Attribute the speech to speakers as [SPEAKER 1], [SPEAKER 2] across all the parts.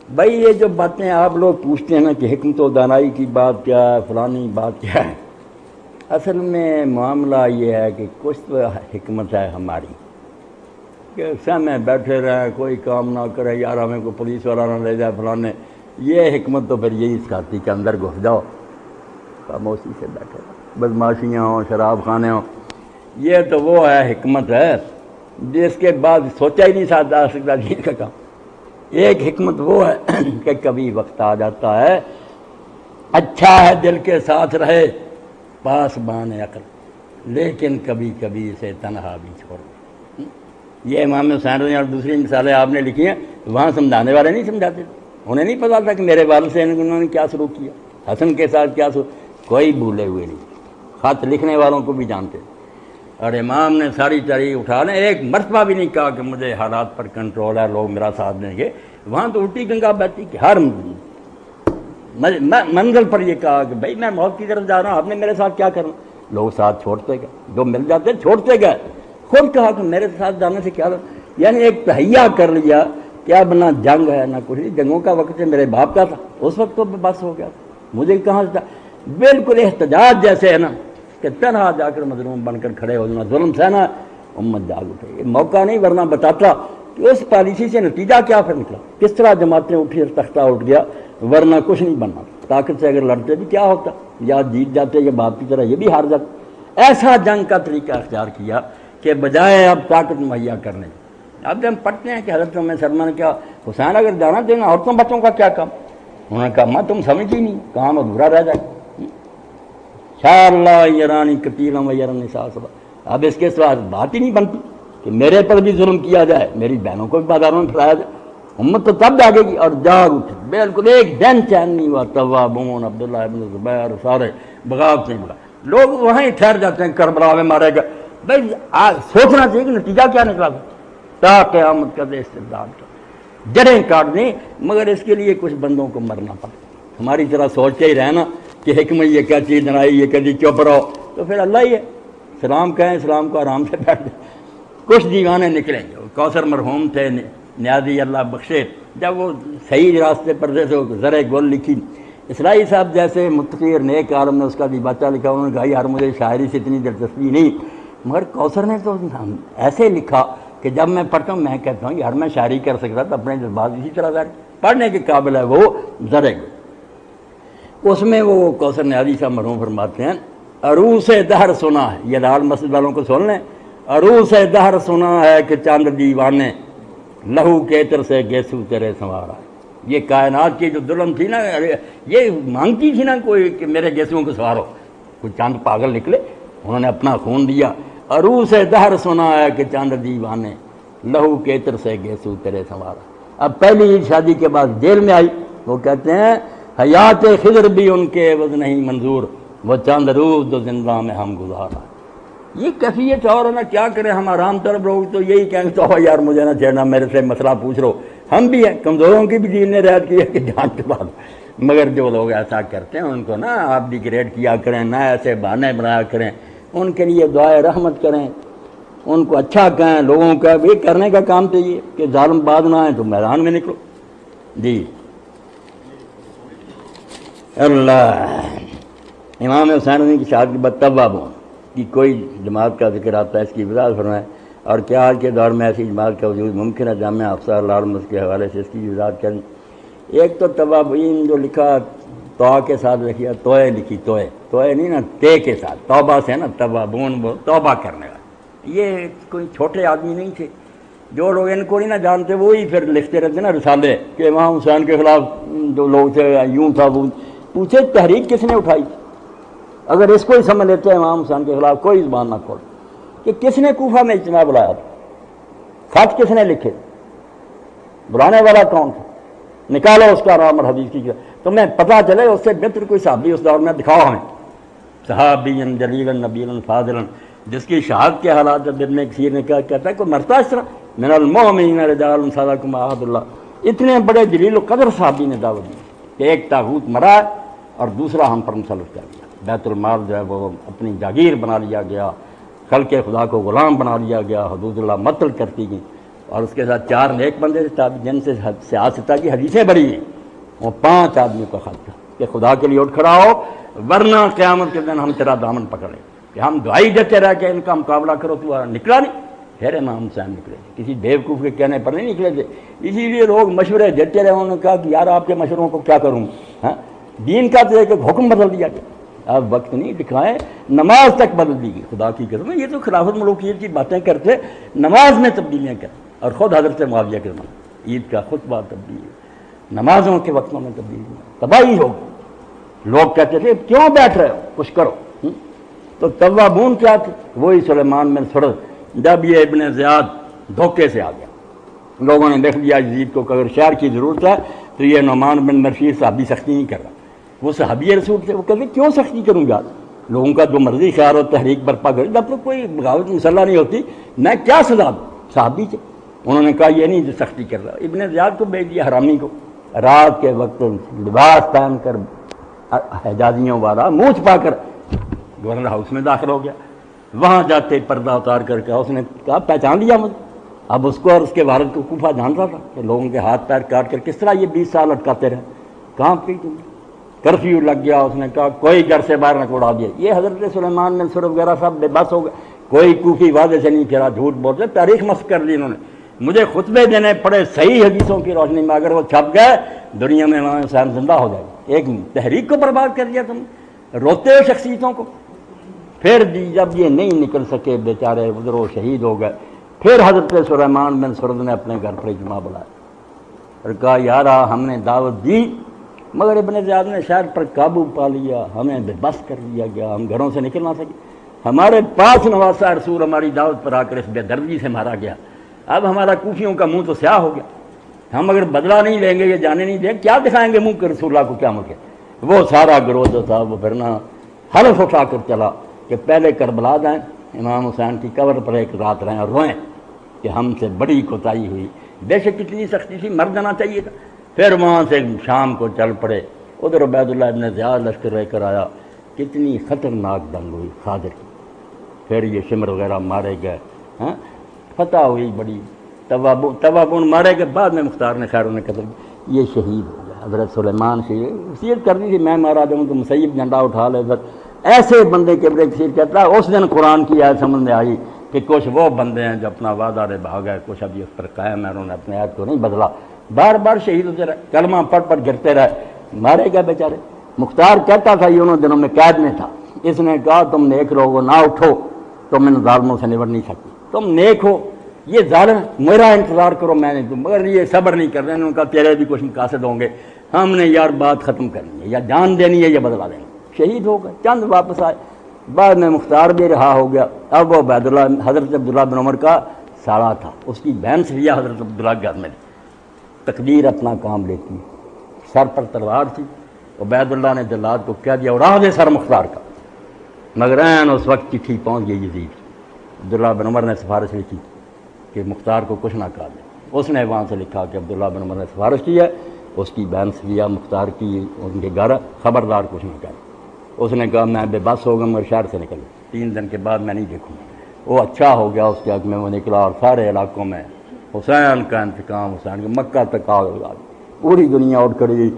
[SPEAKER 1] بھائی یہ جو باتیں آپ لوگ پوچھتے ہیں نا کہ حکمت و دانائی کی بات کیا ہے، فلانی بات کیا ہے، اصل میں معاملہ یہ ہے کہ کچھ تو حکمت ہے ہماری کہ سامنے بیٹھے رہیں، کوئی کام نہ کرے، یار ہمیں کوئی پولیس والا نہ لے جائے فلانے، یہ حکمت تو پھر یہی سکھاتی کہ اندر گھس جاؤ، خاموشی سے بیٹھے رہو، بدماشیاں ہوں، شراب خانے ہوں، یہ تو وہ ہے حکمت ہے جس کے بعد سوچا ہی نہیں جا سکتا دین کا کام۔ ایک حکمت وہ ہے کہ کبھی وقت آ جاتا ہے، اچھا ہے دل کے ساتھ رہے پاس بان عقل، لیکن کبھی کبھی اسے تنہا بھی چھوڑ دے۔ یہ امام حسین اور دوسری مثالیں آپ نے لکھی ہیں، وہاں سمجھانے والے نہیں سمجھاتے، انہیں نہیں پتا تھا کہ میرے والد سے انہوں نے کیا سلوک کیا، حسن کے ساتھ کیا سلوک، کوئی بھولے ہوئے نہیں، خط لکھنے والوں کو بھی جانتے۔ اور امام نے ساری تاریخ اٹھا لیں، ایک مرتبہ بھی نہیں کہا کہ مجھے حالات پر کنٹرول ہے، لوگ میرا ساتھ دیں گے۔ وہاں تو الٹی گنگا بہتی کہ ہر منزل پر یہ کہا کہ بھائی میں موت کی طرف جا رہا ہوں، آپ نے میرے ساتھ کیا کرنا، لوگ ساتھ چھوڑتے گئے، جو مل جاتے چھوڑتے گئے، خود کہا کہ میرے ساتھ جانے سے کیا، یعنی ایک تہیا کر لیا کیا بنا جنگ ہے نہ کچھ، جنگوں کا وقت میرے باپ کا تھا، اس وقت تو بس ہو گیا، مجھے کہاں سے، بالکل احتجاج جیسے ہے نا کہ تنہا جا کر مظلوم بن کر کھڑے ہو جانا، ظلم سہنا، امت جاگ اٹھے، یہ موقع نہیں، ورنہ بتاتا کہ اس پالیسی سے نتیجہ کیا پھر نکلا، کس طرح جماعتیں اٹھی اور تختہ اٹھ گیا، ورنہ کچھ نہیں بننا، طاقت سے اگر لڑتے بھی کیا ہوتا، یا جیت جاتے یا باپ کی طرح یہ بھی ہار جاتے۔ ایسا جنگ کا طریقہ اختیار کیا کہ بجائے اب طاقت مہیا کرنے، اب ہم پڑھتے ہیں کہ حضرت ام سلمہ نے کیا، حسین اگر جانا دینا عورتوں بچوں کا کیا کام، انہوں نے کہا ماں تم سمجھتی نہیں، کام ادھورا رہ جائے، شاء اللہ یرانی کتیلا و یرن نساء صبا، اب اس کے ساتھ بات ہی نہیں بنتی کہ میرے پر بھی ظلم کیا جائے، میری بہنوں کو بھی بازاروں میں پھیلایا جائے، امت تو تب جاگے گی، اور جاگ اٹھے، بالکل ایک دن چین نہیں ہوا، توابون عبداللہ ابن زبیر سارے بغاوت نہیں بغا، لوگ وہیں ٹھہر جاتے ہیں کربلا میں مارے گئے، بھائی سوچنا چاہیے کہ نتیجہ کیا نکلا تا قیامت کا دے استبداد کا، جڑیں کاٹ دیں، مگر اس کے لیے کچھ بندوں کو مرنا پڑا، ہماری طرح سوچتے ہی رہنا کہ حکمت یہ کیا چیز بنائی، یہ کبھی چپ رہو، تو پھر اللہ ہی ہے، سلام کہیں اسلام کو آرام سے بیٹھ جائے، کچھ دیوانے نکلیں گے، کوثر مرحوم تھے نیازی اللہ بخشے، جب وہ صحیح راستے پر جیسے زرع گل لکھی، اسرائیل صاحب جیسے متقی اور نیک عالم نے اس کا دیباچہ لکھا، انہوں نے کہا یار مجھے شاعری سے اتنی دلچسپی نہیں، مگر کوثر نے تو ایسے لکھا کہ جب میں پڑھتا ہوں میں کہتا ہوں یار میں شاعری کر سکتا تو اپنے جذبات اسی طرح ظاہر پڑھنے کے قابل ہے وہ زرع گل۔ اس میں وہ کوثر نیازی صاحب مرحوم فرماتے ہیں، عروس دہر سنا ہے، یہ لال مسجد والوں کو سن لیں، عروس دہر سنا ہے کہ چاند دیوانے، لہو کیتر سے گیسو تیرے سنوارا، یہ کائنات کی جو دلہن تھی نا، یہ مانگتی تھی نا کوئی کہ میرے گیسوؤں کو سوارو، کوئی چاند پاگل نکلے، انہوں نے اپنا خون دیا، عروس دہر سنا ہے کہ چاند دیوانے، لہو کیتر سے گیسو تیرے سنوارا۔ اب پہلی عید شادی کے بعد جیل میں آئی، وہ کہتے ہیں حیات خضر بھی ان کے عوض نہیں منظور، وہ چاند روز دو زندہ میں ہم گزارا، یہ کیفیت اور ہے نا، کیا کریں ہم آرام طلب لوگ تو یہی کہیں تو یار مجھے نہ چھیڑنا، میرے سے مسئلہ پوچھ رہو، ہم بھی ہیں کمزوروں کی بھی دین نے رعایت کی ہے کہ جان کے بعد، مگر جو لوگ ایسا کرتے ہیں ان کو نا آپ ڈیگریڈ کیا کریں، نہ ایسے بہانے بنایا کریں، ان کے لیے دعائے رحمت کریں، ان کو اچھا کہیں، لوگوں کا بھی کرنے کا کام چاہیے کہ ظالم باز نہ آئیں تو میدان میں نکلو۔ جی اللہ، امام حسین کی شہادت کے بعد توابون کی کوئی جماعت کا ذکر آتا ہے، اس کی وضاحت فرمائیں، اور کیا آج کے دور میں ایسی جماعت کا وجود ممکن ہے، جامعہ افسر لال مسجد کے حوالے سے اس کی وضاحت کریں۔ ایک تو توابین جو لکھا تو کے ساتھ لکھیا، توئے لکھی، توئے نہیں نا تے کے ساتھ، توبہ سے نا توابون وہ توبہ کرنے والا، یہ کوئی چھوٹے آدمی نہیں تھے، جو لوگ ان کو نہیں نہ جانتے وہی پھر لکھتے رہتے نا رسالے کہ امام حسین کے خلاف جو لوگ تھے یوں تھا وہ، پوچھے تحریک کس نے اٹھائی، اگر اس کو ہی سمجھ لیتے ہیں امام حسین کے خلاف کوئی زبان نہ کھول کہ کس نے کوفہ میں اجتماع بلایا تھا، خط کس نے لکھے، بلانے والا کون تھا، نکالو اس کا نام اور حدیث کی، تمہیں پتہ چلے اس سے بہتر کوئی صحابی اس دور میں دکھاؤ ہمیں، صحابی جلیلا نبیلا فاضلا، جس کی شہادت کے حالات ابن کثیر نے کیا کہتا ہے کوئی مرتا اس طرح، من المؤمنین رجال صدقوا ما عاهد اللہ، اتنے بڑے جلیل و قدر صحابی نے دعوت دی کہ ایک طاغوت مرا ہے اور دوسرا ہم پر مسلط کر دیا، بیت المال جو ہے وہ اپنی جاگیر بنا لیا گیا، خلق خدا کو غلام بنا لیا گیا، حدود اللہ مطلب کرتی گئی، اور اس کے ساتھ 4 نیک بندے تھے جن سے سیاستہ کی حدیثیں بڑی ہیں، وہ 5 آدمیوں کا خط تھا کہ خدا کے لیے اٹھ کھڑا ہو ورنہ قیامت کے دن ہم تیرا دامن پکڑیں، کہ ہم دعائی دیتے رہ کے ان کا مقابلہ کرو، تو نکلا نہیں۔ پھر امام حسین نکلے، کسی بیوقوف کے کہنے پر نہیں نکلے تھے، اسی لیے لوگ مشورے دیتے رہے، انہوں نے کہا کہ یار آپ کے مشوروں کو کیا کروں، ہاں دین کا تو ایک حکم بدل دیا گیا، اب وقت نہیں دکھائیں، نماز تک بدل دی گئی خدا کی قسم۔ یہ تو خلافت ملوکیت کی باتیں کرتے، نماز میں تبدیلیاں کرتے، اور خود حضرت معاویہ کے زمانے عید کا خطبہ تبدیل، نمازوں کے وقتوں میں تبدیلی، تباہی ہوگی۔ لوگ کہتے تھے کیوں بیٹھ رہے ہو، کچھ کرو۔ تو توابون کیا تھے؟ وہی سلیمان بن سرد۔ جب یہ ابن زیاد دھوکے سے آ گیا، لوگوں نے دیکھ لیا یزید کو کہ اگر شہر کی ضرورت ہے تو یہ نعمان بن بشیر صحابی سختی نہیں کر رہا، وہ صحابی رسول تھے، وہ کہتے کیوں سختی کروں گا، لوگوں کا جو مرضی خیال ہو تحریک برپا کرے، جب تک کوئی بغاوت مسلح نہیں ہوتی میں کیا سزا دوں، صحابی تھے۔ انہوں نے کہا یہ نہیں جو سختی کر رہا، ابن زیاد کو بھیج دیا حرامی کو، رات کے وقت لباس پہن کر حجازیوں والا منہ چھپا کر گورنر ہاؤس میں داخل ہو گیا۔ وہاں جاتے پردہ اتار کر کے اس نے کہا پہچان لیا مجھے۔ اب اس کو اور اس کے والد کو کوفہ جانتا تھا کہ لوگوں کے ہاتھ پیر کاٹ کر کس طرح یہ 20 سال اٹکاتے رہے، کہاں پہ تم، کرفیو لگ گیا، اس نے کہا کوئی گھر سے باہر نہ اڑا دیا۔ یہ حضرت سلیمان بن سرد وغیرہ سب بے بس ہو گئے، کوئی کوفی وعدے سے نہیں پھرا، جھوٹ بولتے، تاریخ مسخ کر دی انہوں نے، مجھے خطبے دینے پڑے صحیح حدیثوں کی روشنی میں، اگر وہ چھپ گئے دنیا میں امام حسین زندہ ہو جائے گا۔ ایک تحریک کو برباد کر دیا تم، روتے ہو شخصیتوں کو۔ پھر جب یہ نہیں نکل سکے بیچارے ادھر وہ شہید ہو گئے، پھر حضرت سلیمان بن سرد نے اپنے گھر پر اجماع بلایا اور کہا یار ہم نے دعوت دی مگر ابن زیاد نے شہر پر قابو پا لیا، ہمیں بے بس کر دیا گیا، ہم گھروں سے نکل نہ سکے، ہمارے پاس نواسہ رسول ہماری دعوت پر آ کر اس بے دردی سے مارا گیا، اب ہمارا کوفیوں کا منہ تو سیاہ ہو گیا، ہم اگر بدلہ نہیں لیں گے، یہ جانے نہیں دیں، کیا دکھائیں گے منہ کے رسول اللہ کو کیا مکے۔ وہ سارا گروہ جو تھا وہ پھرنا حلف اٹھا کر چلا کہ پہلے کربلا جائیں، امام حسین کی قبر پر ایک رات رہیں اور روئیں کہ ہم سے بڑی کوتاہی ہوئی، بے شک کتنی سختی تھی، مر جانا چاہیے تھا۔ پھر وہاں سے شام کو چل پڑے، ادھر عبید اللہ ابن زیاد لشکر رہ کر آیا، کتنی خطرناک جنگ ہوئی خاضر کی، پھر یہ شمر وغیرہ مارے گئے، ہاں فتح ہوئی بڑی، توابون مارے گئے، بعد میں مختار نے خیر انہیں قتل، یہ شہید ہو گیا حضرت سلیمان شہید۔ وصیت کر دی تھی میں مارا جاؤں تو مسیب جھنڈا اٹھا لے، ایسے بندے کے بڑے کثیر کہتا ہے اس دن قرآن کی آیت سمجھ میں آئی کہ کچھ وہ بندے ہیں جو اپنا وعدہ رے بھاگ گئے، کچھ ابھی اس پر قائم ہے، انہوں نے اپنے عہد کو نہیں بدلا، بار بار شہید ہوتے رہے، کلمہ پڑھ پڑھ گرتے رہے، مارے گئے بیچارے۔ مختار کہتا تھا یہ انہوں دنوں میں قید میں تھا، اس نے کہا تم نیک لوگو نہ اٹھو، تم ان ظالموں سے نبٹ نہیں سکتی، تم نیک ہو، یہ ظالم میرا انتظار کرو، میں نے تم، مگر یہ صبر نہیں کر رہے، انہوں نے کہا تیرے بھی کچھ مقاصد ہوں گے، ہم نے یار بات ختم کرنی ہے، یا جان دینی ہے یا بدلا دینی، شہید ہو گئے، چند واپس آئے، بعد میں مختار بھی رہا ہو گیا۔ اب وہ عبید اللہ حضرت عبداللہ بن عمر کا ساڑا تھا، اس کی بہن صفیہ حضرت عبداللہ کے گھر میں تقدیر اپنا کام لیتی، سر پر تلوار تھی، عبید اللہ نے جلاد کو کہہ دیا اڑا دے سر مختار کا، مگر عین اس وقت چٹھی پہنچ گئی یزید، عبداللہ بن عمر نے سفارش لکھی کہ مختار کو کچھ نہ کہا دے، اس نے وہاں سے لکھا کہ عبداللہ بن عمر نے سفارش کی ہے، اس کی بہن صفیہ مختار کی ان کے گھر، خبردار کچھ نہ کرے۔ اس نے کہا میں بے بس ہو گیا، مگر شہر سے نکل، 3 دن کے بعد میں نہیں دیکھوں گا۔ وہ اچھا ہو گیا، اس کے حق میں وہ نکلا اور سارے علاقوں میں حسین کا انتقام، حسین کا، مکہ تک آگ لگا دی، پوری دنیا اٹھ کھڑی۔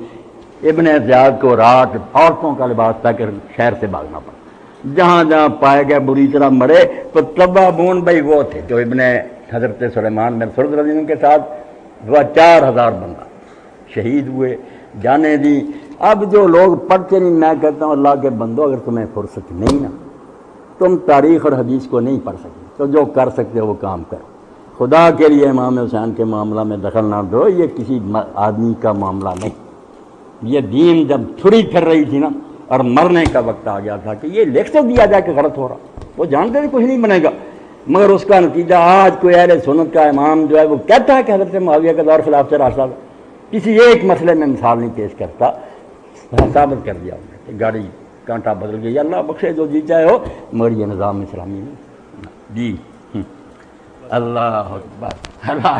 [SPEAKER 1] ابن زیاد کو رات عورتوں کا لباس پہ کر شہر سے بھاگنا پڑا، جہاں جہاں پائے گئے بری طرح مرے۔ تو توابون بھائی وہ تھے جو ابن حضرت سلیمان بن سرد رضی اللہ عنہ کے ساتھ 4000 بندہ شہید ہوئے، جانے دی۔ اب جو لوگ پڑھتے نہیں، میں کہتا ہوں اللہ کے بندو اگر تمہیں فرصت نہیں نا، تم تاریخ اور حدیث کو نہیں پڑھ سکتے، تو جو کر سکتے ہو وہ کام کرو، خدا کے لیے امام حسین کے معاملہ میں دخل نہ دو، یہ کسی آدمی کا معاملہ نہیں۔ یہ دین جب چھری پھر رہی تھی نا اور مرنے کا وقت آ گیا تھا کہ یہ لکھ تو دیا جائے کہ غلط ہو رہا، وہ جانتے تھے کچھ نہیں بنے گا، مگر اس کا نتیجہ آج کوئی اہل سنت کا امام جو ہے وہ کہتا ہے کہ حضرت معاویہ کا دور خلاف سے راستہ، کسی ایک مسئلے میں مثال نہیں پیش کرتا، ثابت کر دیا انہوں نے کہ گاڑی کانٹا بدل گئی، اللہ بخشے جو جی چاہے ہو، مگر یہ نظام اسلامی نہیں جی۔ اللہ اکبر، اللہ